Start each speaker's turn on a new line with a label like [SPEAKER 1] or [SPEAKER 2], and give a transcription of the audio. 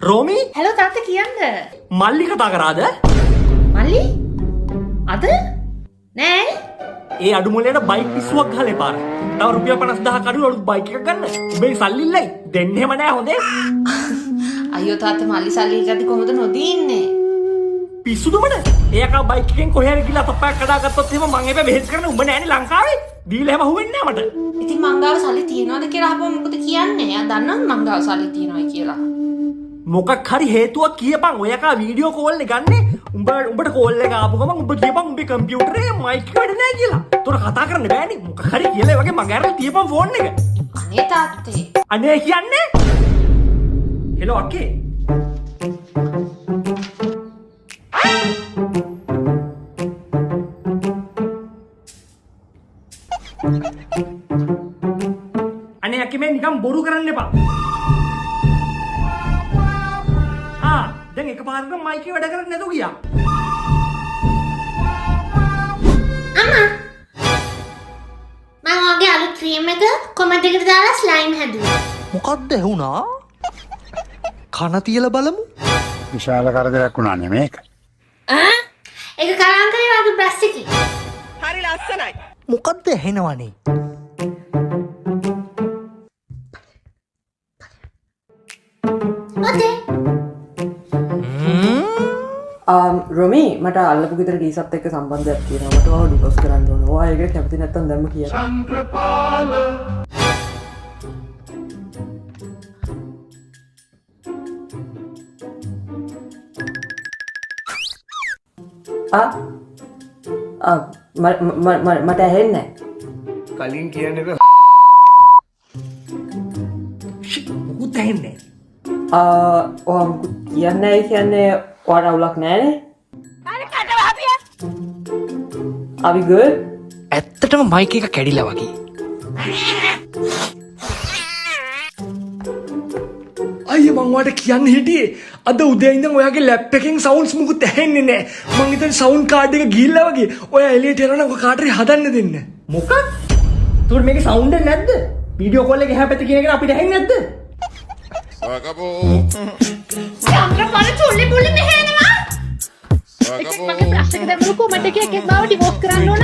[SPEAKER 1] රෝමි
[SPEAKER 2] hello තාත්තා කියන්න.
[SPEAKER 1] මල්ලි කතා කරාද?
[SPEAKER 2] මල්ලි? අද? නෑ.
[SPEAKER 1] ඒ අඩු මොලේට බයික් පිස්සුවක් ගහලා පාර. තව රුපියල් 50000 කඩු වල බයික් එකක් ගන්න. උඹේ සල්ලි ඉල්ලයි. දෙන්නෙම නෑ හොඳේ.
[SPEAKER 2] අයියෝ තාත්තා මල්ලි සල්ලි එකක්ද කොහොමද නොදී ඉන්නේ?
[SPEAKER 1] පිස්සුද උඹට? ඒකා බයික් එකෙන් කොහේ හරි ගිහලා තප්පයක් කඩාගත්තොත් එහෙම මං එපේ වෙහෙස් කරන්න උඹ නෑනේ ලංකාවේ. දීලා එහෙම හුවෙන්නේ නෑ මට.
[SPEAKER 2] ඉතින් මංගාව සල්ලි තියනවද කියලා අහපුවම මොකද කියන්නේ? එයා දන්නවද මංගාව සල්ලි තියනවයි කියලා?
[SPEAKER 1] මොකක් හරි හේතුවක් කියපන්. ඔය එකා වීඩියෝ කෝල් එක ගන්නෙ. උඹට කෝල් එක ආපු ගමන් උඹ කියපන් උඹේ කම්පියුටරේ මයික් එක වැඩ නෑ කියලා. තොර කතා කරන්න බෑනේ. මොකක් හරි කියලා ඒ වගේ මග ඇරලා තියපන් ෆෝන් එක.
[SPEAKER 2] අනේ තාත්තේ.
[SPEAKER 1] අනේ කියන්නේ? හෙලෝ අක්කේ. අනේ අක්කේ මේ නිකන් බොරු කරන්න එපා. දැන් එකපාරටම මයික් එක වැඩ කරන්නේ නැතුව ගියා.
[SPEAKER 2] අම්මා මම ඔයාගේ අලුත් ක්‍රීම් එක කොමන්ට් එකට දාලා ස්ලයිම් හැදුවා.
[SPEAKER 3] මොකක්ද ඇහුණා? කන තියලා බලමු.
[SPEAKER 4] විශාල කරදරයක් වුණා නේ මේක.
[SPEAKER 2] ඒක කලංකරේ වගේ බ්‍රෂ් එකකින්.
[SPEAKER 5] හරි ලස්සනයි.
[SPEAKER 3] මොකක්ද ඇහෙනවනේ?
[SPEAKER 2] ඔතේ.
[SPEAKER 5] රොමි මට අල්ලපු ගෙදර ඩීසප්ත් එක්ක සම්බන්ධයක් තියෙනවා. මට ඔයාව ඩිවෝස් කරන්න ඕන. ඔයා ඒකට කැමති නැත්නම් දැම්ම කියන්න. මට ඇහෙන්නේ නැහැ.
[SPEAKER 1] කලින් කියන්නේ මොකුත් ඇහෙන්නේ
[SPEAKER 5] ඔයා මුකුත් කියන්නේ නැහැ කියන්නේ ඔයාට අවුලක් නැහැනේ. Are we good?
[SPEAKER 3] ඇත්තටම මයික් එක කැඩිලා වගේ.
[SPEAKER 1] අයියේ මං ඔයාලට කියන්න හිටියේ අද උදේ ඉඳන් ඔයාගේ ලැප් එකෙන් සවුන්ඩ්ස් මුකුත් ඇහෙන්නේ නැහැ. මං හිතන්නේ සවුන්ඩ් කාඩ් එක ගිහිල්ලා වගේ. ඔයා එළියට යනවා නම් ඔය කාටරි හදන්න දෙන්න. මොකක්? උතෝර මේකේ සවුන්ඩ් එක නැද්ද? වීඩියෝ කෝල් එකේ එහා පැත්තේ කියන එක අපිට ඇහෙන්නේ නැද්ද?
[SPEAKER 2] චන්ද්‍රපාල චොල්ලි බුල්ලි මෙහෙනවා. එකෙක් මගේ බ්‍රෂ් එක දැම්මම කොමන්ට් එකේ එකෙක් මාව ඩිවෝස් කරන්න ඕන.